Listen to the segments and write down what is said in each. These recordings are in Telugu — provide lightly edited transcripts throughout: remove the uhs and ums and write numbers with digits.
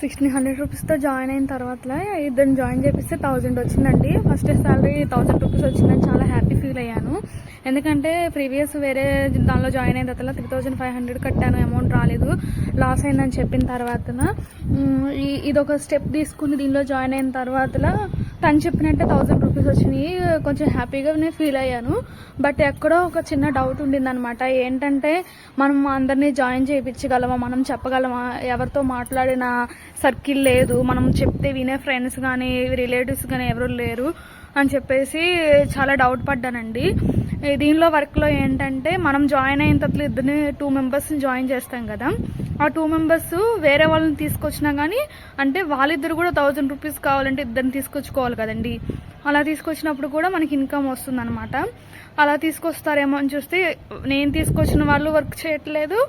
1600 రూపీస్తో జాయిన్ అయిన తర్వాత ఇద్దరిని జాయిన్ చేపిస్తే 1000 వచ్చిందండి. ఫస్ట్ సాలరీ 1000 రూపీస్ వచ్చిందని చాలా హ్యాపీ ఫీల్ అయ్యాను. ఎందుకంటే ప్రీవియస్ వేరే దానిలో జాయిన్ అయిన తర్వాత 3500 కట్టాను, అమౌంట్ రాలేదు, లాస్ అయిందని చెప్పిన తర్వాత ఇదొక స్టెప్ తీసుకుని దీనిలో జాయిన్ అయిన తర్వాత తను చెప్పినట్టే 1000 రూపీస్ వచ్చినాయి. కొంచెం హ్యాపీగానే ఫీల్ అయ్యాను. బట్ ఎక్కడో ఒక చిన్న డౌట్ ఉండిందనమాట. ఏంటంటే మనం అందరినీ జాయిన్ చేయించగలమా, మనం చెప్పగలమా, ఎవరితో మాట్లాడిన సర్కిల్ లేదు, మనం చెప్తే వినే ఫ్రెండ్స్ కానీ రిలేటివ్స్ కానీ ఎవరు లేరు అని చెప్పేసి చాలా డౌట్ పడ్డానండి. దీనిలో వర్క్లో ఏంటంటే మనం జాయిన్ అయిన తర్వాత ఇద్దరిని 2 మెంబర్స్ని జాయిన్ చేస్తాం కదా, ఆ 2 మెంబర్స్ వేరే వాళ్ళని తీసుకొచ్చినా కానీ అంటే వాళ్ళిద్దరు కూడా 1000 రూపీస్ కావాలంటే ఇద్దరిని తీసుకొచ్చుకోవాలి కదండి. అలా తీసుకొచ్చినప్పుడు కూడా మనకి ఇన్కమ్ వస్తుంది అనమాట. అలా తీసుకొస్తారేమో అని చూస్తే నేను తీసుకొచ్చిన వాళ్ళు వర్క్ చేయట్లేదు,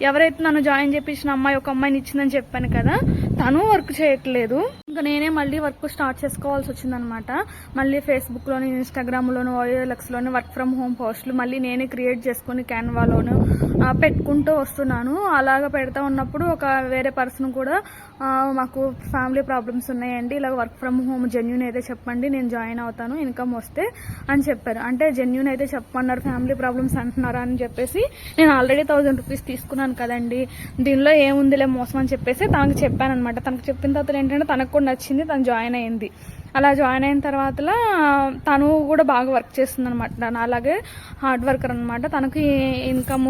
ఎవరైతే నన్ను జాయిన్ చేయించిన అమ్మాయి ఒక అమ్మాయిని ఇచ్చిందని చెప్పాను కదా తను వర్క్ చేయట్లేదు. ఇంకా నేనే మళ్ళీ వర్క్ స్టార్ట్ చేసుకోవాల్సి వచ్చిందనమాట. మళ్ళీ ఫేస్బుక్లోని, ఇన్స్టాగ్రామ్లోను, OLXలోని వర్క్ ఫ్రమ్ హోమ్ పోస్టులు మళ్ళీ నేనే క్రియేట్ చేసుకుని క్యాన్వాలోను పెట్టుకుంటూ వస్తున్నాను. అలాగ పెడతా ఉన్నప్పుడు ఒక వేరే పర్సన్ కూడా మాకు ఫ్యామిలీ ప్రాబ్లమ్స్ ఉన్నాయండి, ఇలాగ వర్క్ ఫ్రమ్ హోమ్ జెన్యూన్ అయితే చెప్పండి, నేను జాయిన్ అవుతాను ఇన్కమ్ వస్తే అని చెప్పారు. అంటే జెన్యూన్ అయితే చెప్పమన్నారు, ఫ్యామిలీ ప్రాబ్లమ్స్ అంటున్నారా అని చెప్పేసి నేను ఆల్రెడీ 1000 రూపీస్ తీసుకున్నాను కదండి, దీనిలో ఏముందిలే మోసం అని చెప్పేసి తనకు చెప్పాను అనమాట. తనకు చెప్పిన తర్వాత ఏంటంటే తనకు కూడా నచ్చింది, తను జాయిన్ అయింది. అలా జాయిన్ అయిన తర్వాత తను కూడా బాగా వర్క్ చేస్తుంది అనమాట. తను అలాగే హార్డ్ వర్కర్ అనమాట. తనకి ఇన్కమ్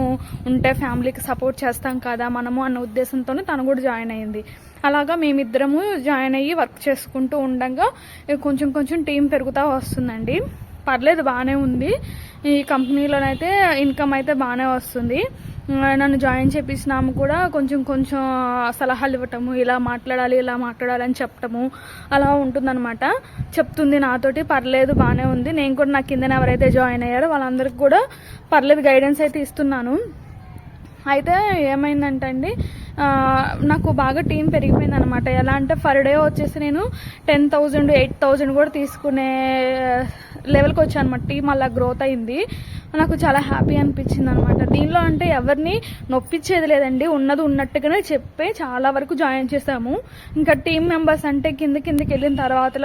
ఉంటే ఫ్యామిలీకి సపోర్ట్ చేస్తాం కదా మనము అన్న ఉద్దేశంతోనే తను కూడా జాయిన్ అయింది. అలాగా మేమిద్దరము జాయిన్ అయ్యి వర్క్ చేసుకుంటూ ఉండగా కొంచెం కొంచెం టీం పెరుగుతూ వస్తుందండి. పర్లేదు, బాగానే ఉంది. ఈ కంపెనీలోనైతే ఇన్కమ్ అయితే బాగానే వస్తుంది. నన్ను జాయిన్ చేపించినాము కూడా కొంచెం కొంచెం సలహాలు ఇవ్వటము, ఇలా మాట్లాడాలి అని చెప్పటము అలా ఉంటుందన్నమాట. చెప్తుంది నాతోటి, పర్లేదు బాగానే ఉంది. నేను కూడా నా కింద ఎవరైతే జాయిన్ అయ్యారో వాళ్ళందరికీ కూడా పర్లేదు గైడెన్స్ అయితే ఇస్తున్నాను. అయితే ఏమైందంటే అండి, నాకు బాగా టీం పెరిగిపోయింది అనమాట. ఎలా అంటే పర్ డే వచ్చేసి నేను 10,000 8,000 కూడా తీసుకునే లెవెల్కి వచ్చాను అనమాట. టీం అలా గ్రోత్ అయింది. నాకు చాలా హ్యాపీ అనిపించింది అనమాట. దీనిలో అంటే ఎవరిని నొప్పించేది లేదండి, ఉన్నది ఉన్నట్టుగానే చెప్పే చాలా వరకు జాయిన్ చేసాము. ఇంకా టీం మెంబర్స్ అంటే కిందకి వెళ్ళిన తర్వాత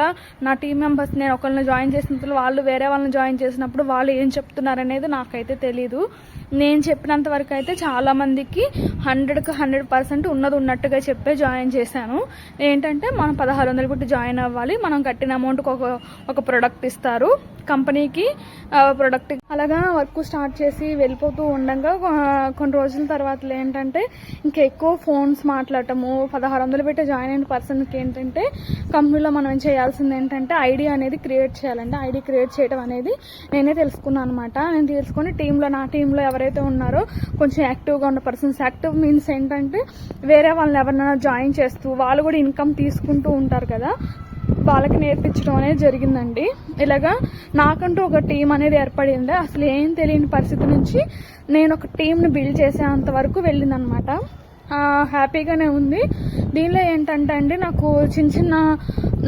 నా టీం మెంబర్స్ నేను ఒకరిని జాయిన్ చేసినప్పుడు వాళ్ళు వేరే వాళ్ళని జాయిన్ చేసినప్పుడు వాళ్ళు ఏం చెప్తున్నారనేది నాకైతే తెలీదు. నేను చెప్పినంత వరకు అయితే చాలా మందికి 100కి 100% ఉన్నది ఉన్నట్టుగా చెప్పే జాయిన్ చేశాను. ఏంటంటే మనం 1600 పెట్టి జాయిన్ అవ్వాలి, మనం కట్టిన అమౌంట్కి ఒక ప్రొడక్ట్ ఇస్తారు కంపెనీకి ప్రొడక్ట్. అలాగా వర్క్ స్టార్ట్ చేసి వెళ్ళిపోతూ ఉండగా కొన్ని రోజుల తర్వాత ఏంటంటే ఇంకా ఎక్కువ ఫోన్స్ మాట్లాడటము, 1600 పెట్టి జాయిన్ అయిన పర్సన్కి ఏంటంటే కంపెనీలో మనం చేయాల్సింది ఏంటంటే ఐడి అనేది క్రియేట్ చేయాలంటే ఐడి క్రియేట్ చేయడం అనేది నేనే తెలుసుకున్నాను అనమాట. నేను తెలుసుకొని నా టీంలో ఎవరైతే ఉన్నారో కొంచెం యాక్టివ్గా ఉన్న పర్సన్స్, యాక్టివ్ మీన్స్ ఏంటంటే వేరే వాళ్ళని ఎవరైనా జాయిన్ చేస్తూ వాళ్ళు కూడా ఇన్కమ్ తీసుకుంటూ ఉంటారు కదా, వాళ్ళకి నేర్పించడం అనేది జరిగిందండి. ఇలాగా నాకంటూ ఒక టీం అనేది ఏర్పడింది. అసలు ఏం తెలియని పరిస్థితి నుంచి నేను ఒక టీంని బిల్డ్ చేసేంత వరకు వెళ్ళిందనమాట. హ్యాపీగానే ఉంది. దీనిలో ఏంటంటే అండి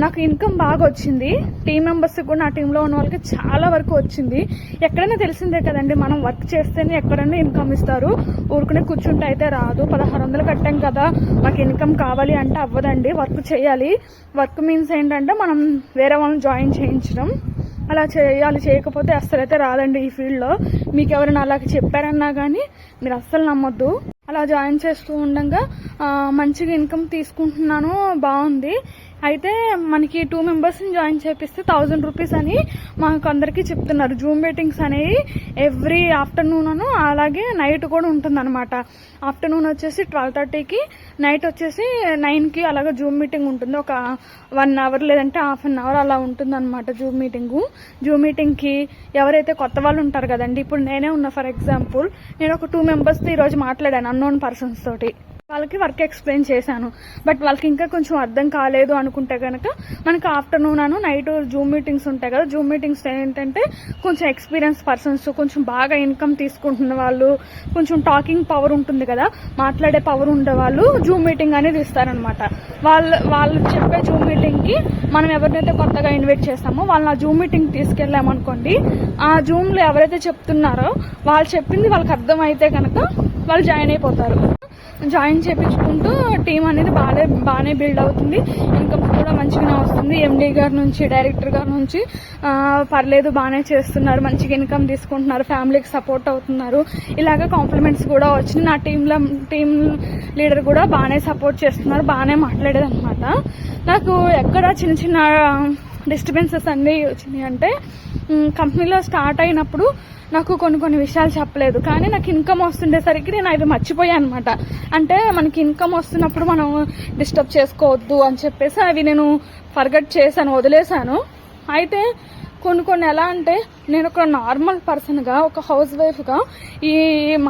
నాకు ఇన్కమ్ బాగా వచ్చింది. టీం మెంబర్స్కి కూడా నా టీంలో ఉన్న వాళ్ళకి చాలా వరకు వచ్చింది. ఎక్కడైనా తెలిసిందే కదండి, మనం వర్క్ చేస్తేనే ఎక్కడైనా ఇన్కమ్ ఇస్తారు, ఊరుకునే కూర్చుంటే అయితే రాదు. 1600 కట్టాం కదా మాకు ఇన్కమ్ కావాలి అంటే అవ్వదండి, వర్క్ చేయాలి. వర్క్ మీన్స్ ఏంటంటే మనం వేరే వాళ్ళని జాయిన్ చేయించడం, అలా చేయాలి. చేయకపోతే అస్సలైతే రాదండి ఈ ఫీల్డ్లో. మీకు ఎవరైనా అలా చెప్పారన్నా కానీ మీరు అస్సలు నమ్మొద్దు. అలా జాయిన్ చేస్తూ ఉండగా మంచిగా ఇన్కమ్ తీసుకుంటున్నాను, బాగుంది. అయితే మనకి 2 మెంబర్స్ని జాయిన్ చేపిస్తే 1000 రూపీస్ అని మాకు అందరికీ చెప్తున్నారు. జూమ్ మీటింగ్స్ అనేవి ఎవ్రీ ఆఫ్టర్నూన్ అలాగే నైట్ కూడా ఉంటుందన్నమాట. ఆఫ్టర్నూన్ వచ్చేసి 12:30కి, నైట్ వచ్చేసి 9కి అలాగే జూమ్ మీటింగ్ ఉంటుంది. ఒక 1 అవర్ లేదంటే ½ అన్ అవర్ అలా ఉంటుందన్నమాట జూమ్ మీటింగు. జూమ్ మీటింగ్కి ఎవరైతే కొత్త వాళ్ళు ఉంటారు కదండి, ఇప్పుడు నేనే ఉన్నా ఫర్ ఎగ్జాంపుల్, నేను ఒక 2 మెంబర్స్తో ఈరోజు మాట్లాడాను అన్నోన్ పర్సన్స్ తోటి. వాళ్ళకి వర్క్ ఎక్స్ప్లెయిన్ చేశాను. బట్ వాళ్ళకి ఇంకా కొంచెం అర్థం కాలేదు అనుకుంటే కనుక మనకి ఆఫ్టర్నూన్ నైట్ జూమ్ మీటింగ్స్ ఉంటాయి కదా, జూమ్ మీటింగ్స్ ఏంటంటే కొంచెం ఎక్స్పీరియన్స్ పర్సన్స్, కొంచెం బాగా ఇన్కమ్ తీసుకుంటున్న వాళ్ళు, కొంచెం టాకింగ్ పవర్ ఉంటుంది కదా, మాట్లాడే పవర్ ఉండే వాళ్ళు జూమ్ మీటింగ్ అనేది ఇస్తారనమాట. వాళ్ళు చెప్పే జూమ్ మీటింగ్కి మనం ఎవరినైతే కొత్తగా ఇన్వైట్ చేస్తామో వాళ్ళని ఆ జూమ్ మీటింగ్ తీసుకెళ్ళామనుకోండి, ఆ జూమ్లో ఎవరైతే చెప్తున్నారో వాళ్ళు చెప్పింది వాళ్ళకి అర్థమైతే కనుక వాళ్ళు జాయిన్ అయిపోతారు. జాయిన్ చేయించుకుంటూ టీం అనేది బాగానే బిల్డ్ అవుతుంది. ఇన్కమ్ కూడా మంచిగానే వస్తుంది. ఎండీ గారి నుంచి, డైరెక్టర్ గారి నుంచి పర్లేదు బాగానే చేస్తున్నారు, మంచిగా ఇన్కమ్ తీసుకుంటున్నారు, ఫ్యామిలీకి సపోర్ట్ అవుతున్నారు. ఇలాగ కాంప్లిమెంట్స్ కూడా వచ్చినాయి. నా టీం లీడర్ కూడా బాగానే సపోర్ట్ చేస్తున్నారు, బాగానే మాట్లాడేది అనమాట. నాకు ఎక్కడ చిన్న చిన్న డిస్టర్బెన్సెస్ అన్నీ వచ్చినాయి అంటే, కంపెనీలో స్టార్ట్ అయినప్పుడు నాకు కొన్ని విషయాలు చెప్పలేదు, కానీ నాకు ఇన్కమ్ వస్తుండేసరికి నేను అవి మర్చిపోయాను అనమాట. అంటే మనకి ఇన్కమ్ వస్తున్నప్పుడు మనం డిస్టర్బ్ చేసుకోవద్దు అని చెప్పేసి అవి నేను ఫర్గెట్ చేశాను, వదిలేశాను. అయితే కొన్ని ఎలా అంటే, నేను ఒక నార్మల్ పర్సన్గా, ఒక హౌస్ వైఫ్గా ఈ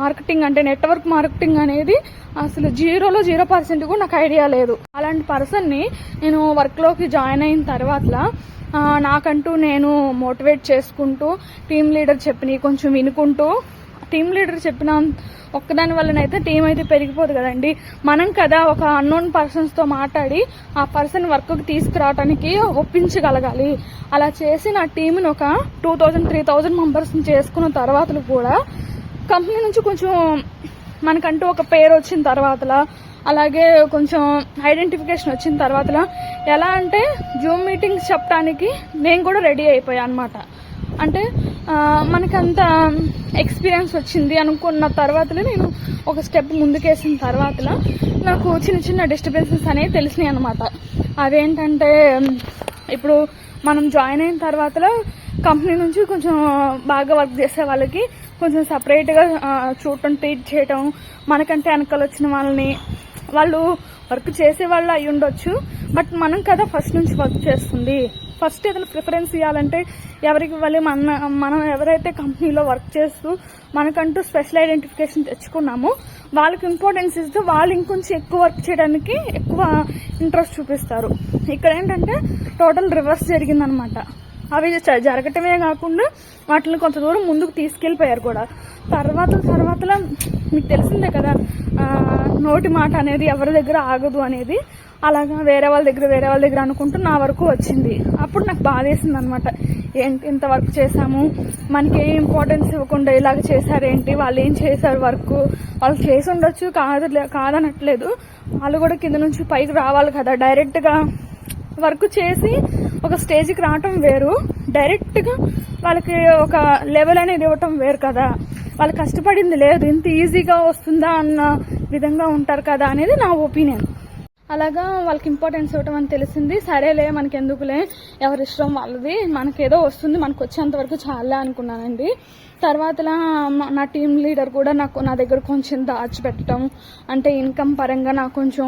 మార్కెటింగ్ అంటే నెట్వర్క్ మార్కెటింగ్ అనేది అసలు 0% కూడా నాకు ఐడియా లేదు. అలాంటి పర్సన్ని నేను వర్క్లోకి జాయిన్ అయిన తర్వాత నాకంటూ నేను మోటివేట్ చేసుకుంటూ, టీం లీడర్ చెప్పినవి కొంచెం వినుకుంటూ, టీం లీడర్ చెప్పిన ఒక్కదాని వల్లనైతే టీం అయితే పెరిగిపోదు కదండి. మనం కదా ఒక అన్నోన్ పర్సన్స్తో మాట్లాడి ఆ పర్సన్ వర్క్కి తీసుకురావడానికి ఒప్పించగలగాలి. అలా చేసి నా టీంని ఒక 2000-3000 మెంబర్స్ని చేసుకున్న తర్వాత కూడా కంపెనీ నుంచి కొంచెం మనకంటూ ఒక పేరు వచ్చిన తర్వాతలా, అలాగే కొంచెం ఐడెంటిఫికేషన్ వచ్చిన తర్వాతలా ఎలా అంటే జూమ్ మీటింగ్స్ చెప్పడానికి నేను కూడా రెడీ అయిపోయాను అనమాట. అంటే మనకంత ఎక్స్పీరియన్స్ వచ్చింది అనుకున్న తర్వాతనే నేను ఒక స్టెప్ ముందుకేసిన తర్వాతలా నాకు చిన్న చిన్న డిస్టర్బెన్సెస్ అనేవి తెలిసినాయి అనమాట. అవేంటంటే, ఇప్పుడు మనం జాయిన్ అయిన తర్వాతలో కంపెనీ నుంచి కొంచెం బాగా వర్క్ చేసే వాళ్ళకి కొంచెం సపరేట్గా చూడటం, ట్రీట్ చేయటం, మనకంటే వెనకాల వచ్చిన వాళ్ళని, వాళ్ళు వర్క్ చేసే వాళ్ళు అయి ఉండొచ్చు, బట్ మనం కదా ఫస్ట్ నుంచి వర్క్ చేస్తుంది. ఫస్ట్ ఏదైనా ప్రిఫరెన్స్ ఇవ్వాలంటే ఎవరికి ఇవ్వాలి? మనం ఎవరైతే కంపెనీలో వర్క్ చేస్తూ మనకంటూ స్పెషల్ ఐడెంటిఫికేషన్ తెచ్చుకున్నామో వాళ్ళకి ఇంపార్టెన్స్ ఇస్తూ వాళ్ళు ఇంకొంచెం ఎక్కువ వర్క్ చేయడానికి ఎక్కువ ఇంట్రెస్ట్ చూపిస్తారు. ఇక్కడ ఏంటంటే టోటల్ రివర్స్ జరిగిందనమాట. అవి జరగటమే కాకుండా వాటిని కొంత దూరం ముందుకు తీసుకెళ్లిపోయారు కూడా. తర్వాతలా మీకు తెలిసిందే కదా, నోటి మాట అనేది ఎవరి దగ్గర ఆగదు అనేది. అలాగా వేరే వాళ్ళ దగ్గర అనుకుంటూ నా వరకు వచ్చింది. అప్పుడు నాకు బాధేసింది అనమాట. ఏంటి ఇంత వర్క్ చేశాము, మనకి ఏం ఇంపార్టెన్స్ ఇవ్వకుండా ఇలాగ చేశారేంటి, వాళ్ళు ఏం చేశారు వర్క్, వాళ్ళు చేసి ఉండొచ్చు, కాదనట్లేదు. వాళ్ళు కూడా కింద నుంచి పైకి రావాలి కదా. డైరెక్ట్గా వర్క్ చేసి ఒక స్టేజ్కి రావటం వేరు, డైరెక్ట్గా వాళ్ళకి ఒక లెవెల్ అనేది ఇవ్వటం వేరు కదా. వాళ్ళు కష్టపడింది లేదు, ఇంత ఈజీగా వస్తుందా అన్న విధంగా ఉంటారు కదా అనేది నా ఒపీనియన్. అలాగా వాళ్ళకి ఇంపార్టెన్స్ ఇవ్వటం అని తెలిసింది. సరేలే, మనకి ఎందుకులే, ఎవరి ఇష్టం వాళ్ళది, మనకేదో వస్తుంది, మనకు వచ్చేంత వరకు చాలా అనుకున్నానండి. తర్వాతలా నా టీం లీడర్ కూడా నా దగ్గర కొంచెం దాచిపెట్టడం, అంటే ఇన్కమ్ పరంగా నాకు కొంచెం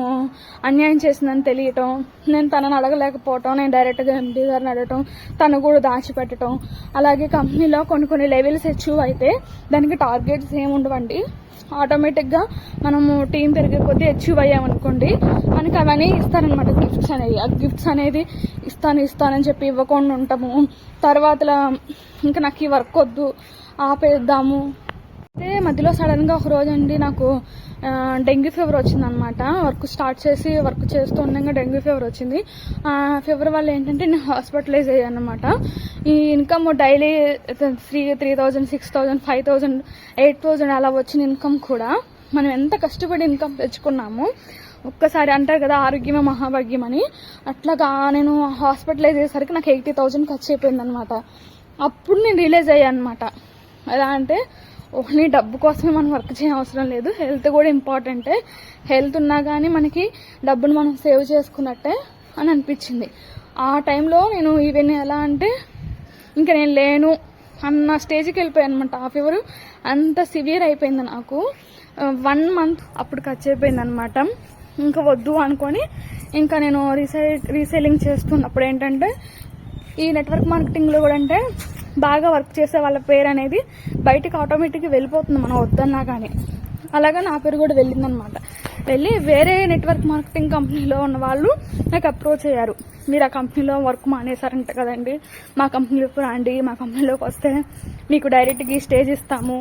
అన్యాయం చేసిందని తెలియటం, నేను తనని అడగలేకపోవటం, నేను డైరెక్ట్గా ఎండీ గారిని అడగటం, తను కూడా దాచిపెట్టడం. అలాగే కంపెనీలో కొన్ని లెవెల్స్ అచీవ్ అయితే దానికి టార్గెట్స్ ఏమి ఉండవండి. ఆటోమేటిక్గా మనము టీం పెరిగే కొద్దీ అచీవ్ అయ్యామనుకోండి, మనకి అవన్నీ ఇస్తారనమాట, గిఫ్ట్స్ అనేవి. ఆ గిఫ్ట్స్ అనేది ఇస్తానని చెప్పి ఇవ్వకుండా ఉంటాము. తర్వాతలా ఇంకా నాకు ఈ వర్క్ వద్దు, ఆపేద్దాము. అయితే మధ్యలో సడన్గా ఒక రోజు అండి నాకు డెంగ్యూ ఫీవర్ వచ్చిందనమాట. వర్క్ చేస్తూ ఉండగా డెంగ్యూ ఫీవర్ వచ్చింది. ఫీవర్ వల్ల ఏంటంటే నేను హాస్పిటలైజ్ అయ్యాను అనమాట. ఈ ఇన్కమ్ డైలీ 3,000, 6,000, 5,000, 8,000 అలా వచ్చిన ఇన్కమ్ కూడా మనం ఎంత కష్టపడి ఇన్కమ్ తెచ్చుకున్నాము. ఒక్కసారి అంటారు కదా ఆరోగ్యమే మహాభాగ్యం అని, అట్లాగా నేను హాస్పిటలైజ్ అయ్యేసరికి నాకు 80,000 ఖర్చు అయిపోయింది అనమాట. అప్పుడు నేను రియలైజ్ అయ్యాను అనమాట. ఎలా అంటే ఓన్లీ డబ్బు కోసమే మనం వర్క్ చేయవసరం లేదు, హెల్త్ కూడా ఇంపార్టెంటే. హెల్త్ ఉన్నా కానీ మనకి డబ్బును మనం సేవ్ చేసుకున్నట్టే అని అనిపించింది. ఆ టైంలో నేను ఈవెన్ ఎలా అంటే ఇంకా నేను లేను అన్న స్టేజ్కి వెళ్ళిపోయాను అనమాట. ఆ ఫీవర్ అంత సివియర్ అయిపోయింది నాకు. 1 month అప్పుడు ఖర్చు అయిపోయింది అనమాట. ఇంకా వద్దు అనుకొని ఇంకా నేను రీసేలింగ్ చేస్తున్నప్పుడు ఏంటంటే ఈ నెట్వర్క్ మార్కెటింగ్లో కూడా అంటే బాగా వర్క్ చేసే వాళ్ళ పేరు అనేది బయటకు ఆటోమేటిక్గా వెళ్ళిపోతుంది మనం వద్దన్నా కానీ. అలాగా నా పేరు కూడా వెళ్ళిందనమాట. వెళ్ళి వేరే నెట్వర్క్ మార్కెటింగ్ కంపెనీలో ఉన్న వాళ్ళు నాకు అప్రోచ్ అయ్యారు. మీరు ఆ కంపెనీలో వర్క్ మానేశారంట కదండి, మా కంపెనీలోకి రండి, మా కంపెనీలోకి వస్తే మీకు డైరెక్ట్గా ఈ స్టేజ్ ఇస్తాము,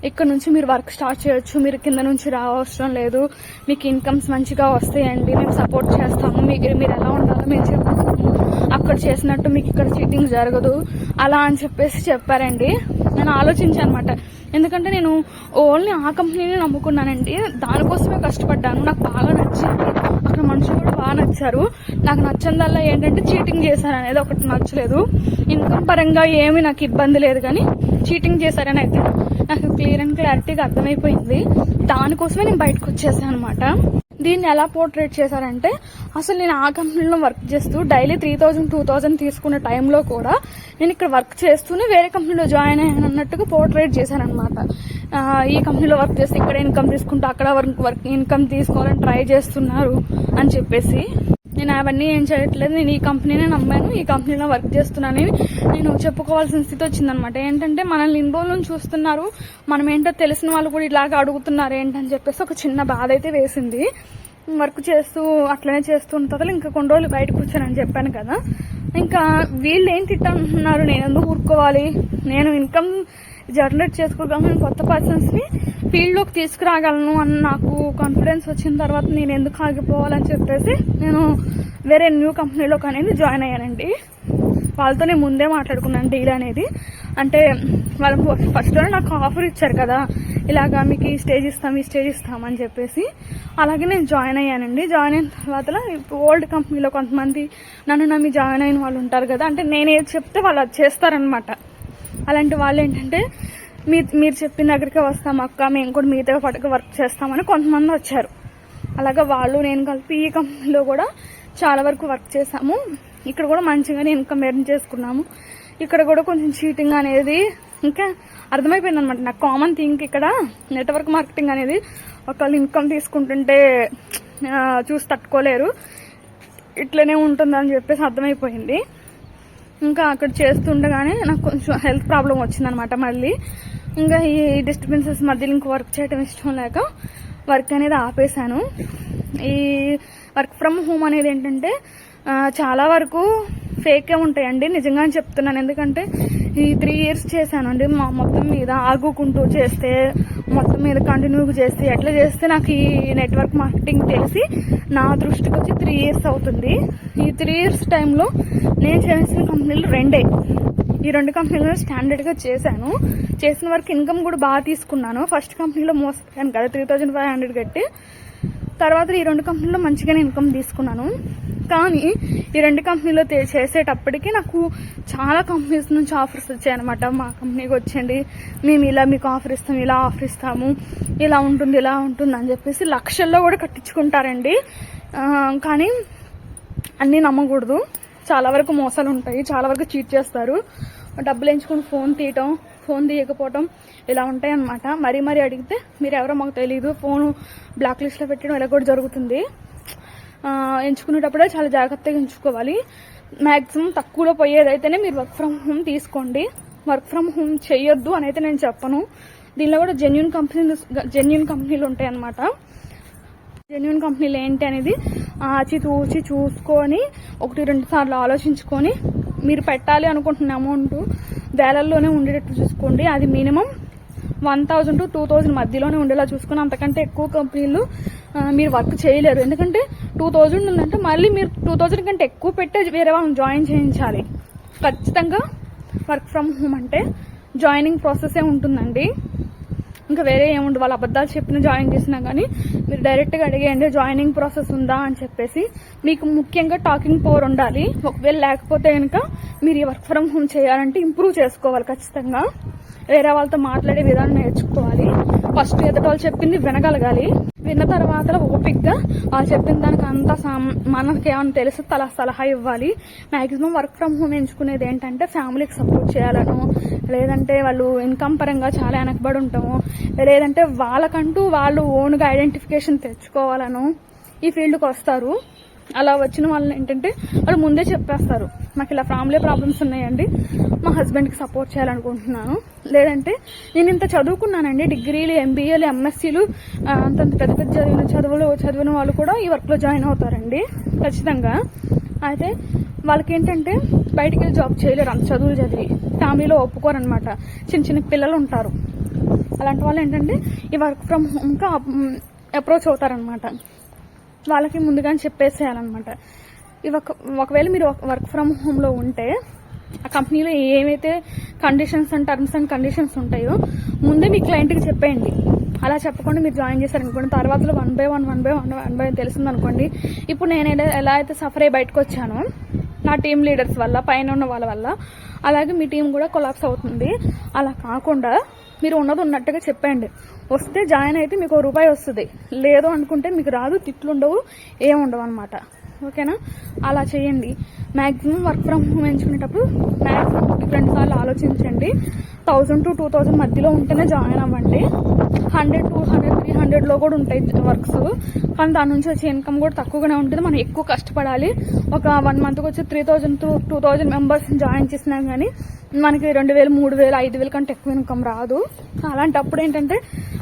ఇక్కడ నుంచి మీరు వర్క్ స్టార్ట్ చేయొచ్చు, మీరు కింద నుంచి రావసరం లేదు, మీకు ఇన్కమ్స్ మంచిగా వస్తాయండి, మేము సపోర్ట్ చేస్తాము, మీరు ఎలా ఉండాలో మేము చెప్తాము, అక్కడ చేసినట్టు మీకు ఇక్కడ చీటింగ్ జరగదు అలా అని చెప్పేసి చెప్పారండి. అని ఆలోచించాను అనమాట. ఎందుకంటే నేను ఓన్లీ ఆ కంపెనీని నమ్ముకున్నానండి, దానికోసమే కష్టపడ్డాను. నాకు బాగా నచ్చింది, అక్కడ మనుషులు కూడా బాగా నచ్చారు. నాకు నచ్చందల్లా ఏంటంటే చీటింగ్ చేశారు అనేది ఒకటి నచ్చలేదు. ఇన్కమ్ పరంగా ఏమీ నాకు ఇబ్బంది లేదు, కానీ చీటింగ్ చేశారని అయితే నాకు క్లియర్ అండ్ క్లారిటీగా అర్థమైపోయింది. దానికోసమే నేను బయటకు వచ్చేసాను అనమాట. దీన్ని ఎలా పోర్ట్రేట్ చేశారంటే, అసలు నేను ఆ కంపెనీలో వర్క్ చేస్తూ డైలీ 3000 2000 తీసుకునే టైంలో కూడా నేను ఇక్కడ వర్క్ చేస్తూనే వేరే కంపెనీలో జాయిన్ అయ్యాను అన్నట్టుగా పోర్ట్రేట్ చేశానమాట. ఈ కంపెనీలో వర్క్ చేస్తే ఇక్కడ ఇన్కమ్ తీసుకుంటూ అక్కడ వర్క్ ఇన్కమ్ తీసుకోవాలని ట్రై చేస్తున్నారు అని చెప్పేసి. నేను అవన్నీ ఏం చేయట్లేదు, నేను ఈ కంపెనీనే నమ్మాను, ఈ కంపెనీలో వర్క్ చేస్తున్నానని నేను చెప్పుకోవాల్సిన స్థితి వచ్చిందనమాట. ఏంటంటే మనల్ని ఇన్ని రోజులు చూస్తున్నారు, మనం ఏంటో తెలిసిన వాళ్ళు కూడా ఇలాగ అడుగుతున్నారు ఏంటని చెప్పేసి ఒక చిన్న బాధ అయితే వేసింది. వర్క్ చేస్తూ అట్లనే చేస్తూ ఉంటుంది. ఇంకా కొన్ని రోజులు బయటకు వచ్చానని చెప్పాను కదా, ఇంకా వీళ్ళు ఏం తిట్టంటున్నారు, నేను ఎందుకు ఊరుకోవాలి, నేను ఇన్కమ్ జనరేట్ చేసుకోగలను, కొత్త పర్సన్స్ని ఫీల్డ్లోకి తీసుకురాగలను అని నాకు కాన్ఫిడెన్స్ వచ్చిన తర్వాత నేను ఎందుకు ఆగిపోవాలని చెప్పేసి నేను వేరే న్యూ కంపెనీలోకి అనేది జాయిన్ అయ్యానండి. వాళ్ళతో నేను ముందే మాట్లాడుకున్నాను డీల్ అనేది. అంటే వాళ్ళు ఫస్ట్లోనే నాకు ఆఫర్ ఇచ్చారు కదా, ఇలాగా మీకు ఈ స్టేజ్ ఇస్తామని చెప్పేసి. అలాగే నేను జాయిన్ అయ్యానండి. జాయిన్ అయిన తర్వాత ఓల్డ్ కంపెనీలో కొంతమంది నన్ను నమ్మి జాయిన్ అయిన వాళ్ళు ఉంటారు కదా, అంటే నేను ఏది చెప్తే వాళ్ళు అది చేస్తారనమాట. అలాంటి వాళ్ళు ఏంటంటే మీరు చెప్పిన దగ్గరికి వస్తాం అక్క, మేము కూడా మీతో పాటుగా వర్క్ చేస్తామని కొంతమంది వచ్చారు. అలాగా వాళ్ళు నేను కలిపి ఈ కంపెనీలో కూడా చాలా వరకు వర్క్ చేసాము. ఇక్కడ కూడా మంచిగానే ఇన్కమ్ ఎర్న్ చేసుకున్నాము. ఇక్కడ కూడా కొంచెం చీటింగ్ అనేది ఇంకా అర్థమైపోయింది అనమాట నాకు. కామన్ థింక్ ఇక్కడ నెట్వర్క్ మార్కెటింగ్ అనేది ఒకళ్ళు ఇన్కమ్ తీసుకుంటుంటే చూసి తట్టుకోలేరు, ఇట్లనే ఉంటుందని చెప్పేసి అర్థమైపోయింది. ఇంకా అక్కడ చేస్తుండగానే నాకు కొంచెం హెల్త్ ప్రాబ్లం వచ్చిందనమాట. మళ్ళీ ఇంకా ఈ డిస్టర్బెన్సెస్ మధ్యలో ఇంక వర్క్ చేయడం ఇష్టం లేక వర్క్ అనేది ఆపేశాను. ఈ వర్క్ ఫ్రమ్ హోమ్ అనేది ఏంటంటే చాలా వరకు ఫేకే ఉంటాయండి, నిజంగానే చెప్తున్నాను. ఎందుకంటే ఈ 3 years చేశానండి. మొత్తం మీద ఆగుకుంటూ చేస్తే, మొత్తం మీద కంటిన్యూగా చేస్తే, ఎట్లా చేస్తే నాకు ఈ నెట్వర్క్ మార్కెటింగ్ తెలిసి నా దృష్టికి వచ్చి 3 years అవుతుంది. ఈ 3 years టైంలో నేను చేసిన కంపెనీలు 2. ఈ 2 కంపెనీలో స్టాండర్డ్గా చేశాను. చేసిన వరకు ఇన్కమ్ కూడా బాగా తీసుకున్నాను. ఫస్ట్ కంపెనీలో మోసపోయాను కదా 3500 కట్టి, తర్వాత ఈ 2 కంపెనీలో మంచిగానే ఇన్కమ్ తీసుకున్నాను. కానీ ఈ 2 కంపెనీలో చేసేటప్పటికి నాకు చాలా కంపెనీస్ నుంచి ఆఫర్స్ వచ్చాయన్నమాట. మా కంపెనీకి వచ్చండి, మేము ఇలా మీకు ఆఫర్ ఇస్తాము, ఇలా ఆఫర్ ఇస్తాము, ఇలా ఉంటుంది అని చెప్పేసి లక్షల్లో కూడా కట్టించుకుంటారండి. కానీ అన్నీ నమ్మకూడదు, చాలా వరకు మోసాలు ఉంటాయి, చాలా వరకు చీట్ చేస్తారు. డబ్బులు ఎంచుకుని ఫోన్ తీయకపోవటం ఇలా ఉంటాయి అన్నమాట. మరీ అడిగితే మీరు ఎవరో మాకు తెలియదు, ఫోన్ బ్లాక్ లిస్ట్లో పెట్టడం ఇలా కూడా జరుగుతుంది. ఎంచుకునేటప్పుడే చాలా జాగ్రత్తగా ఎంచుకోవాలి. మ్యాక్సిమం తక్కువలో పోయేదైతేనే మీరు వర్క్ ఫ్రమ్ హోమ్ తీసుకోండి. వర్క్ ఫ్రమ్ హోమ్ చేయొద్దు అని అయితే నేను చెప్పను. దీనిలో కూడా జెన్యూన్ కంపెనీలు ఉంటాయి అన్నమాట. జెన్యూన్ కంపెనీలు ఏంటి అనేది ఆచితూచి చూసుకొని 1-2 సార్లు ఆలోచించుకొని మీరు పెట్టాలి అనుకుంటున్న అమౌంట్ వేలల్లోనే ఉండేటట్టు చూసుకోండి. అది మినిమం 1000 to 2000 మధ్యలోనే ఉండేలా చూసుకుని, అంతకంటే ఎక్కువ కంపెనీలు మీరు వర్క్ చేయలేరు. ఎందుకంటే 2000 ఉందంటే మళ్ళీ మీరు 2000 కంటే ఎక్కువ పెట్టే వేరే వాళ్ళని జాయిన్ చేయించాలి. ఖచ్చితంగా వర్క్ ఫ్రమ్ హోమ్ అంటే జాయినింగ్ ప్రాసెసే ఉంటుందండి, ఇంకా వేరే ఏముండదు. వాళ్ళు అబద్ధాలు చెప్పిన జాయిన్ చేసినా కానీ మీరు డైరెక్ట్గా అడిగేయండి జాయినింగ్ ప్రాసెస్ ఉందా అని చెప్పేసి. మీకు ముఖ్యంగా టాకింగ్ పవర్ ఉండాలి. ఒకవేళ లేకపోతే కనుక మీరు ఈ వర్క్ ఫ్రమ్ హోమ్ చేయాలంటే ఇంప్రూవ్ చేసుకోవాలి ఖచ్చితంగా. వేరే వాళ్ళతో మాట్లాడే విధానం నేర్చుకోవాలి. ఫస్ట్ ఎదుటి వాళ్ళు చెప్పింది వినగలగాలి. విన్న తర్వాత ఓపిక్గా వాళ్ళు చెప్పిన దానికి అంతా మనకి ఏమైనా తెలిసి సలహా ఇవ్వాలి. మాక్సిమం వర్క్ ఫ్రమ్ హోమ్ ఎంచుకునేది ఏంటంటే ఫ్యామిలీకి సపోర్ట్ చేయాలను, లేదంటే వాళ్ళు ఇన్కమ్ పరంగా చాలా వెనకబడి ఉంటాము, లేదంటే వాళ్ళకంటూ వాళ్ళు ఓన్గా ఐడెంటిఫికేషన్ తెచ్చుకోవాలను ఈ ఫీల్డ్కి వస్తారు. అలా వచ్చిన వాళ్ళని ఏంటంటే వాళ్ళు ముందే చెప్పేస్తారు, నాకు ఇలా ఫ్యామిలీ ప్రాబ్లమ్స్ ఉన్నాయండి, మా హస్బెండ్కి సపోర్ట్ చేయాలనుకుంటున్నాను, లేదంటే నేను ఇంత చదువుకున్నానండి, డిగ్రీలు, ఎంబీఏలు, ఎంఎస్సీలు, అంతంత పెద్ద పెద్ద చదివిన వాళ్ళు కూడా ఈ వర్క్లో జాయిన్ అవుతారండి ఖచ్చితంగా. అయితే వాళ్ళకి ఏంటంటే బయటికి వెళ్ళి జాబ్ చేయలేరు, అంత చదువులు చదివి ఫ్యామిలీలో ఒప్పుకోరనమాట. చిన్న పిల్లలు ఉంటారు. అలాంటి వాళ్ళు ఏంటంటే ఈ వర్క్ ఫ్రమ్ హోమ్గా అప్రోచ్ అవుతారనమాట. వాళ్ళకి ముందుగానే చెప్పేసేయాలన్నమాట. ఒకవేళ మీరు వర్క్ ఫ్రమ్ హోమ్లో ఉంటే ఆ కంపెనీలో ఏమైతే conditions and terms and conditions ఉంటాయో ముందే మీ క్లయింట్కి చెప్పేయండి. అలా చెప్పకుండా మీరు జాయిన్ చేశారనుకోండి, తర్వాత వన్ బై వన్ తెలిసింది అనుకోండి. ఇప్పుడు నేను ఎలా అయితే సఫర్ అయ్యి బయటకు వచ్చానో నా టీం లీడర్స్ వల్ల, పైన ఉన్న వాళ్ళ వల్ల, అలాగే మీ టీం కూడా కొలాప్స్ అవుతుంది. అలా కాకుండా మీరు ఉన్నది ఉన్నట్టుగా చెప్పండి. వస్తే జాయిన్ అయితే మీకు ₹1 వస్తుంది, లేదు అనుకుంటే మీకు రాదు, తిట్లు ఉండవు, ఏముండవు అనమాట. ఓకేనా? అలా చేయండి. మ్యాక్సిమం వర్క్ ఫ్రమ్ హోమ్ ఎంచుకునేటప్పుడు మ్యాక్సిమం 2 సార్లు ఆలోచించండి. 1000 to 2000 మధ్యలో ఉంటేనే జాయిన్ అవ్వండి. 100, 200, 300లో కూడా ఉంటాయి వర్క్స్, కానీ దాని నుంచి వచ్చే ఇన్కమ్ కూడా తక్కువగానే ఉంటుంది. మనం ఎక్కువ కష్టపడాలి. ఒక 1 మంత్కి వచ్చి 3000 to 2000 మెంబర్స్ జాయిన్ చేసినా కానీ మనకి 2000, 3000, 5000 కంటే ఎక్కువ ఇన్కమ్ రాదు. అలాంటప్పుడు ఏంటంటే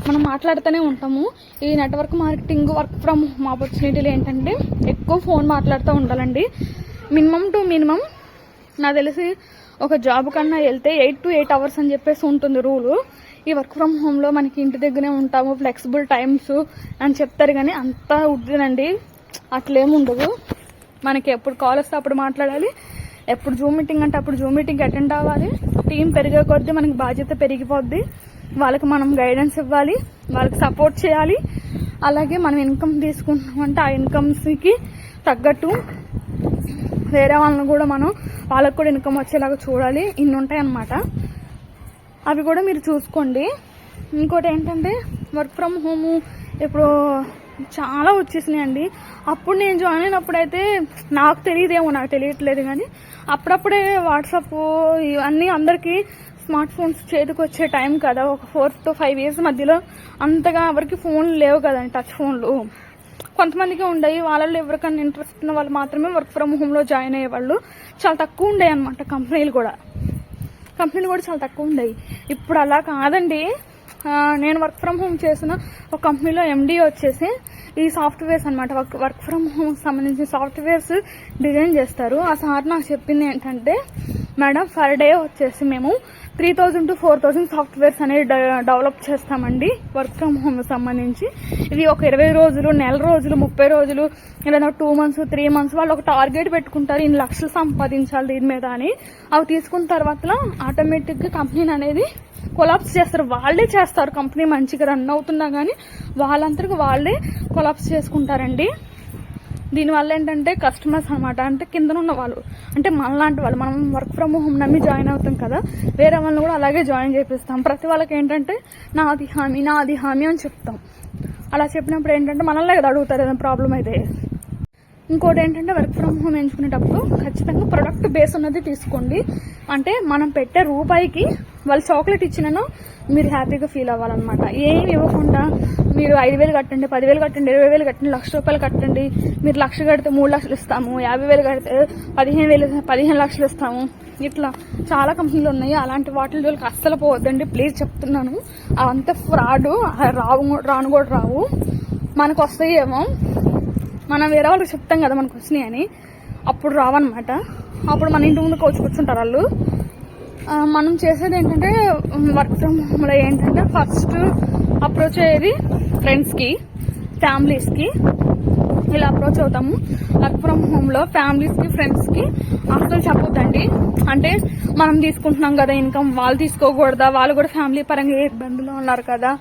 మనం మాట్లాడుతూనే ఉంటాము. ఈ network marketing, work from home ఆపర్చునిటీలు ఏంటంటే ఎక్కువ ఫోన్ మాట్లాడుతూ ఉండాలండి. మినిమం నాకు తెలిసి ఒక జాబ్ కన్నా వెళ్తే 8 to 8 అవర్స్ అని చెప్పేసి ఉంటుంది రూలు. ఈ వర్క్ ఫ్రమ్ హోమ్లో మనకి ఇంటి దగ్గరే ఉంటాము, ఫ్లెక్సిబుల్ టైమ్స్ అని చెప్తారు, కానీ అంతా ఉద్దినండి, అట్లేముండదు. మనకి ఎప్పుడు కాల్ వస్తే అప్పుడు మాట్లాడాలి, ఎప్పుడు జూమ్ మీటింగ్ అంటే అప్పుడు జూమ్ మీటింగ్ అటెండ్ అవ్వాలి. టీం పెరిగే కొద్దీ మనకి బాధ్యత పెరిగిపోద్ది. వాళ్ళకి మనం గైడెన్స్ ఇవ్వాలి, వాళ్ళకి సపోర్ట్ చేయాలి. అలాగే మనం ఇన్కమ్ తీసుకుంటామంటే ఆ ఇన్కమ్స్కి తగ్గట్టు వేరే వాళ్ళని కూడా వాళ్ళకి కూడా ఇన్కమ్ వచ్చేలాగా చూడాలి. ఇన్ని ఉంటాయి అన్నమాట. అవి కూడా మీరు చూసుకోండి. ఇంకోటి ఏంటంటే వర్క్ ఫ్రమ్ హోము ఇప్పుడు చాలా వచ్చేసినాయండి. అప్పుడు నేను జాయిన్ అయినప్పుడైతే నాకు తెలియట్లేదు, కానీ అప్పుడప్పుడే వాట్సాప్ ఇవన్నీ అందరికీ స్మార్ట్ ఫోన్స్ చేతికి వచ్చే టైం కదా, ఒక 4 to 5 years మధ్యలో అంతగా ఎవరికి ఫోన్లు లేవు కదండి, టచ్ ఫోన్లు కొంతమందికి ఉండయి. వాళ్ళలో ఎవరికైనా ఇంట్రెస్ట్ ఉన్న వాళ్ళు మాత్రమే వర్క్ ఫ్రమ్ హోమ్లో జాయిన్ అయ్యేవాళ్ళు. చాలా తక్కువ ఉండేవి అనమాట. కంపెనీలు కూడా చాలా తక్కువ ఉండేవి. ఇప్పుడు అలా కాదండి. నేను వర్క్ ఫ్రమ్ హోమ్ చేసిన ఒక కంపెనీలో ఎండీ వచ్చేసి ఈ సాఫ్ట్వేర్స్ అనమాట, వర్క్ ఫ్రమ్ హోమ్ సంబంధించిన సాఫ్ట్వేర్స్ డిజైన్ చేస్తారు. ఆ సార్ నాకు చెప్పింది ఏంటంటే, మేడం పర్ డే వచ్చేసి మేము 3000 to 4000 సాఫ్ట్వేర్స్ అనేవి డెవలప్ చేస్తామండి వర్క్ ఫ్రమ్ హోమ్ సంబంధించి. ఇవి ఒక 20 రోజులు, నెల రోజులు, 30 రోజులు, లేదా 2 months, 3 months వాళ్ళు ఒక టార్గెట్ పెట్టుకుంటారు, ఇన్ని లక్షలు సంపాదించాలి దీని మీద అని. అవి తీసుకున్న తర్వాత ఆటోమేటిక్గా కంపెనీని అనేది కొలాప్స్ చేస్తారు. వాళ్ళే చేస్తారు. కంపెనీ మంచిగా రన్ అవుతున్నా కానీ వాళ్ళంతటికి వాళ్ళే కొలాప్స్ చేసుకుంటారండి. దీనివల్ల ఏంటంటే కస్టమర్స్ అనమాట, అంటే కింద ఉన్న వాళ్ళు, అంటే మనలాంటి వాళ్ళు, మనం వర్క్ ఫ్రమ్ హోమ్ నమ్మి జాయిన్ అవుతాం కదా, వేరే వాళ్ళని కూడా అలాగే జాయిన్ చేపిస్తాం. ప్రతి వాళ్ళకి ఏంటంటే నాది హామీ అని చెప్తాం. అలా చెప్పినప్పుడు ఏంటంటే మనల్నే కదా అడుగుతారు ఏదైనా ప్రాబ్లం అయితే. ఇంకోటి ఏంటంటే వర్క్ ఫ్రమ్ హోమ్ ఎంచుకునేటప్పుడు ఖచ్చితంగా ప్రొడక్ట్ బేస్ ఉన్నది తీసుకోండి. అంటే మనం పెట్టే రూపాయికి వాళ్ళు చాక్లెట్ ఇచ్చినను మీరు హ్యాపీగా ఫీల్ అవ్వాలన్నమాట. ఏమి ఇవ్వకుండా మీరు 5,000 కట్టండి, 10,000 కట్టండి, 20,000 కట్టండి, ₹1,00,000 కట్టండి, మీరు 1,00,000 కడితే 3 లక్షలు ఇస్తాము, 50,000 కడితే 15 లక్షలు ఇస్తాము, ఇట్లా చాలా కంపెనీలు ఉన్నాయి. అలాంటి వాటి జోలికి అస్సలు పోవద్దండి, ప్లీజ్ చెప్తున్నాను. అవంతా ఫ్రాడ్, రాను కూడా రావు. మనకు వస్తాయేమో, మనం వేరే వాళ్ళకి చెప్తాం కదా మనకు వచ్చినాయి అని, అప్పుడు రావన్నమాట. అప్పుడు మన ఇంటి ముందుకు వచ్చి కూర్చుంటారు వాళ్ళు. మనం చేసేది ఏంటంటే వర్క్ ఫ్రమ్ హోమ్లో ఏంటంటే ఫస్ట్ అప్రోచ్ అయ్యేది ఫ్రెండ్స్కి, ఫ్యామిలీస్కి ఇలా అప్రోచ్ అవుతాము. వర్క్ ఫ్రమ్ హోమ్లో ఫ్యామిలీస్కి, ఫ్రెండ్స్కి అస్సలు చెప్పొద్దండి. అంటే మనం తీసుకుంటున్నాం కదా ఇన్కమ్, వాళ్ళు తీసుకోకూడదా, వాళ్ళు కూడా ఫ్యామిలీ పరంగా ఏ ఇబ్బందులో ఉన్నారు కదా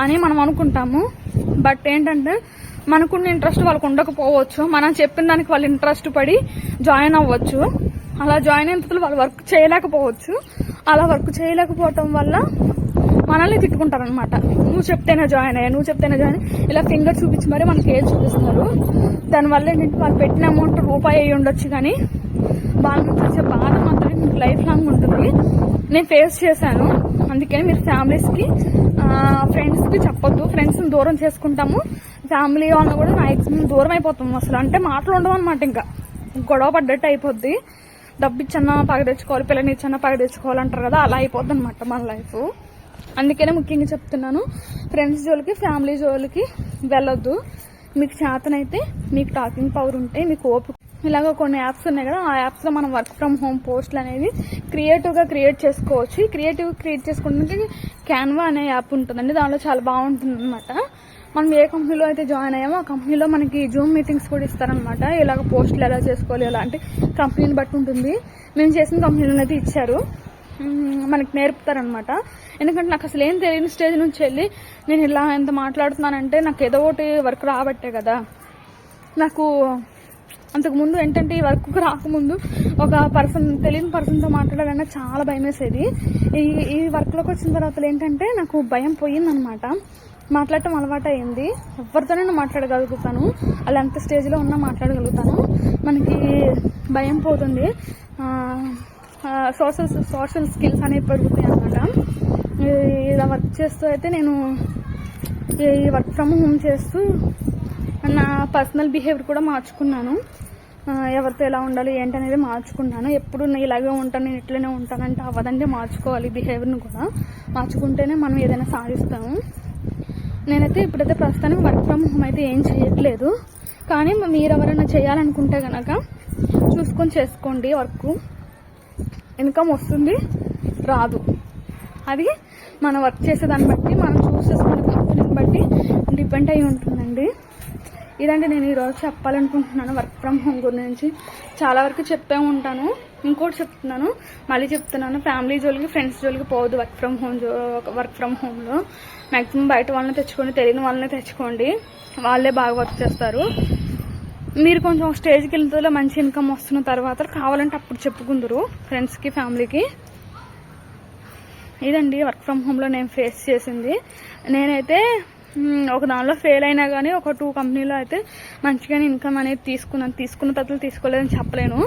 అని మనం అనుకుంటాము. బట్ ఏంటంటే మనకున్న ఇంట్రెస్ట్ వాళ్ళకు ఉండకపోవచ్చు, మనం చెప్పిన దానికి వాళ్ళు ఇంట్రెస్ట్ పడి జాయిన్ అవ్వచ్చు. అలా జాయిన్ అయిన వాళ్ళు వర్క్ చేయలేకపోవచ్చు. అలా వర్క్ చేయలేకపోవటం వల్ల మనల్ని తిట్టుకుంటారనమాట. నువ్వు చెప్తేనే జాయిన్ ఇలా ఫింగర్ చూపించి మరి మనకి ఏది చూపిస్తున్నారు. దానివల్ల ఏంటంటే వాళ్ళు పెట్టిన అమౌంట్ ₹1 అయ్యి ఉండొచ్చు, కానీ వాళ్ళ నుంచి వచ్చే బాధ మాత్రం మీకు లైఫ్ లాంగ్ ఉంటుంది. నేను ఫేస్ చేశాను. అందుకని మీరు ఫ్యామిలీస్కి, ఫ్రెండ్స్కి చెప్పొద్దు. ఫ్రెండ్స్ని దూరం చేసుకుంటాము, ఫ్యామిలీ వాళ్ళని కూడా మ్యాక్సిమం దూరం అయిపోతాము. అసలు అంటే మాటలు ఉండవు అనమాట, ఇంకా గొడవ పడ్డట్టు అయిపోద్ది. డబ్బు ఇచ్చన్నా పగ తెచ్చుకోవాలి, పిల్లని ఇచ్చన్నా పగ తెచ్చుకోవాలంటారు కదా, అలా అయిపోద్ది అనమాట మన లైఫ్. అందుకనే ముఖ్యంగా చెప్తున్నాను, ఫ్రెండ్స్ జోలికి, ఫ్యామిలీ జోలికి వెళ్ళొద్దు. మీకు చేతనైతే, మీకు టాకింగ్ పవర్ ఉంటే, మీకు ఓపిక, ఇలాగ కొన్ని యాప్స్ ఉన్నాయి కదా, ఆ యాప్స్లో మనం వర్క్ ఫ్రమ్ హోమ్ పోస్టులు అనేది క్రియేటివ్గా క్రియేట్ చేసుకోవచ్చు. క్రియేట్ చేసుకోవడానికి క్యాన్వా అనే యాప్ ఉంటుందండి, దానిలో చాలా బాగుంటుంది అనమాట. మనం ఏ కంపెనీలో అయితే జాయిన్ అయ్యామో ఆ కంపెనీలో మనకి జూమ్ మీటింగ్స్ కూడా ఇస్తారనమాట. ఇలాగ పోస్టులు ఎలా చేసుకోవాలి అలాంటి కంపెనీని బట్టి ఉంటుంది. మేము చేసిన కంపెనీలను అయితే ఇచ్చారు, మనకి నేర్పుతారనమాట. ఎందుకంటే నాకు అసలు ఏం తెలియని స్టేజ్ నుంచి వెళ్ళి నేను ఇలా ఎంత మాట్లాడుతున్నానంటే నాకు ఏదో ఒకటి వర్క్ రాబట్టే కదా. నాకు అంతకుముందు ఏంటంటే ఈ వర్క్ రాకముందు ఒక తెలియని పర్సన్తో మాట్లాడాలన్నా చాలా భయం వేసేది. ఈ వర్క్లోకి వచ్చిన తర్వాత ఏంటంటే నాకు భయం పోయిందనమాట. మాట్లాడటం అలవాటు అయింది, ఎవరితోనైనా మాట్లాడగలుగుతాను, అలా ఎంత స్టేజ్లో ఉన్నా మాట్లాడగలుగుతాను. మనకి భయం పోతుంది, సోషల్ స్కిల్స్ అనేవి పెరుగుతాయి అనమాట. ఇలా వర్క్ చేస్తూ అయితే నేను ఈ వర్క్ ఫ్రమ్ హోమ్ చేస్తూ నా పర్సనల్ బిహేవియర్ కూడా మార్చుకున్నాను. ఎవరితో ఎలా ఉండాలి ఏంటనేది మార్చుకున్నాను. ఎప్పుడు నేను ఇలాగే ఉంటాను, నేను ఇట్లనే ఉంటానంటే అవ్వదండి, మార్చుకోవాలి బిహేవియర్ని కూడా. మార్చుకుంటేనే మనం ఏదైనా సాధిస్తాము. నేనైతే ఇప్పుడైతే ప్రస్తుతానికి వర్క్ ఫ్రమ్ హోమ్ అయితే ఏం చేయట్లేదు, కానీ మీరు ఎవరైనా చేయాలనుకుంటే కనుక చూసుకొని చేసుకోండి. వర్క్ ఇన్కమ్ వస్తుంది రాదు, అది మనం వర్క్ చేసేదాన్ని బట్టి, మనం చూస్ చేసుకునే కంపెనీని బట్టి డిపెండ్ అయి ఉంటుందండి. ఇదండి నేను ఈరోజు చెప్పాలనుకుంటున్నాను వర్క్ ఫ్రమ్ హోమ్ గురించి. చాలా వరకు చెప్పే ఉంటాను, ఇంకోటి చెప్తున్నాను, మళ్ళీ చెప్తున్నాను. ఫ్యామిలీ జోలికి ఫ్రెండ్స్ జోలికి పోవద్దు. వర్క్ ఫ్రమ్ హోమ్లో మ్యాక్సిమం బయట వాళ్ళని తెచ్చుకోండి, తెలియని వాళ్ళని తెచ్చుకోండి, వాళ్ళే బాగా వర్క్ చేస్తారు. మీరు కొంచెం స్టేజ్కి వెళ్తే మంచి ఇన్కమ్ వస్తున్న తర్వాత కావాలంటే అప్పుడు చెప్పుకుందరు ఫ్రెండ్స్కి ఫ్యామిలీకి. ఇదండి వర్క్ ఫ్రమ్ హోమ్లో నేను ఫేస్ చేసింది. నేనైతే ఒక దానిలో ఫెయిల్ అయినా కానీ ఒక 2 కంపెనీలో అయితే మంచిగానే ఇన్కమ్ అనేది తీసుకున్న తర్వాత తీసుకోలేదని చెప్పలేను.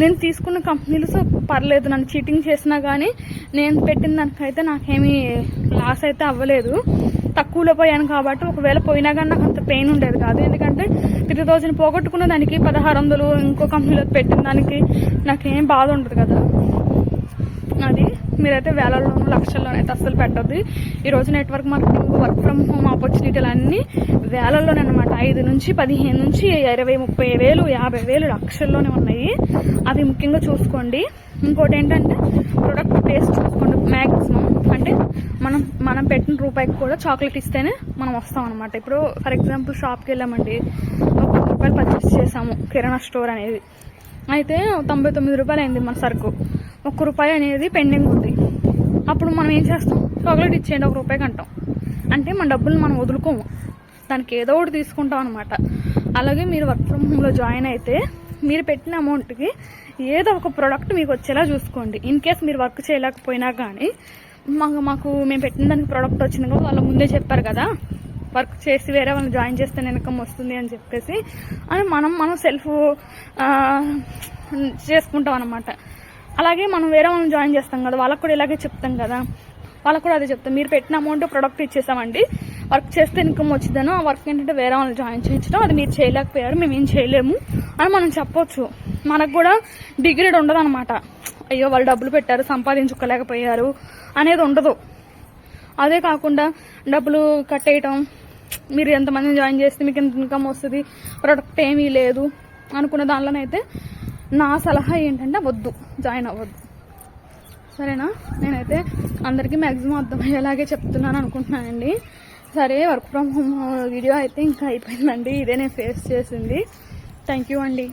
నేను తీసుకున్న కంపెనీలు పర్లేదు, నన్ను చీటింగ్ చేసినా కానీ నేను పెట్టిన దానికైతే నాకేమీ లాస్ అయితే అవ్వలేదు. తక్కువలో పోయాను కాబట్టి ఒకవేళ పోయినా కానీ నాకు అంత పెయిన్ ఉండేది కాదు. ఎందుకంటే 3000 పోగొట్టుకున్న దానికి 1600 ఇంకో కంపెనీలో పెట్టిన దానికి నాకేం బాధ ఉండదు కదా. అది మీరైతే వేలల్లోనూ లక్షల్లోనూ అయితే అస్సలు పెట్టద్దు. ఈరోజు network marketing work from home ఆపర్చునిటీలు అన్నీ వేలల్లోనే అనమాట. 5 నుంచి 15 నుంచి 20, 30 వేలు, 50 వేలు, లక్షల్లోనే ఉన్నాయి. అవి ముఖ్యంగా చూసుకోండి. ఇంకోటి ఏంటంటే ప్రొడక్ట్ టేస్ట్ చూసుకోండి. మ్యాక్సిమం అంటే మనం పెట్టిన రూపాయికి కూడా చాక్లెట్ ఇస్తేనే మనం వస్తాం అనమాట. ఇప్పుడు ఫర్ ఎగ్జాంపుల్ షాప్కి వెళ్ళామండి, ఒక 100 రూపాయలు పర్చేస్ చేసాము, కిరాణా స్టోర్ అనేది అయితే 99 రూపాయలు అయింది మన సరుకు, 1 రూపాయి అనేది పెండింగ్ ఉంది. అప్పుడు మనం ఏం చేస్తాం, చాక్లెట్ ఇచ్చేయండి 1 రూపాయికి అంటాం. అంటే మన డబ్బులు మనం వదులుకోము, దానికి ఏదో ఒకటి తీసుకుంటాం అనమాట. అలాగే మీరు వర్క్ ఫ్రమ్ హోమ్లో జాయిన్ అయితే మీరు పెట్టిన అమౌంట్కి ఏదో ఒక ప్రోడక్ట్ మీకు వచ్చేలా చూసుకోండి. ఇన్ కేస్ మీరు వర్క్ చేయలేకపోయినా కానీ మేము పెట్టిన దానికి ప్రోడక్ట్ వచ్చింది కదా, వాళ్ళు ముందే చెప్పారు కదా వర్క్ చేసి వేరే వాళ్ళని జాయిన్ చేస్తే ఇన్కమ్ వస్తుంది అని చెప్పేసి, అని మనం సెల్ఫ్ చేసుకుంటాం అనమాట. అలాగే మనం వేరే వాళ్ళని జాయిన్ చేస్తాం కదా, వాళ్ళకు కూడా ఇలాగే చెప్తాం కదా, వాళ్ళకు కూడా అదే చెప్తాం. మీరు పెట్టిన అమౌంట్ ప్రొడక్ట్ ఇచ్చేసామండి, వర్క్ చేస్తే ఇన్కమ్ వచ్చిందనో ఆ వర్క్ ఏంటంటే వేరే వాళ్ళని జాయిన్ చేయించడం, అది మీరు చేయలేకపోయారు, మేము ఏం చేయలేము అని మనం చెప్పొచ్చు. మనకు కూడా డిగ్రేడ్ ఉండదు అనమాట. అయ్యో వాళ్ళు డబ్బులు పెట్టారు సంపాదించుకోలేకపోయారు అనేది ఉండదు. అదే కాకుండా డబ్బులు కట్టేయటం, మీరు ఎంతమందిని జాయిన్ చేస్తే మీకు ఎంత ఇన్కమ్ వస్తుంది, ప్రొడక్ట్ ఏమీ లేదు అనుకున్న దానిలోనైతే నా సలహా ఏంటంటే వద్దు, జాయిన్ అవ్వద్దు. సరేనా? నేనైతే అందరికీ మ్యాక్సిమం అర్థమయ్యేలాగే చెప్తున్నాను అనుకుంటున్నానండి. సరే, వర్క్ ఫ్రమ్ హోమ్ వీడియో అయితే ఇంకా అయిపోయిందండి. ఇదే నేను ఫేస్ చేసింది. థ్యాంక్ యూ అండి.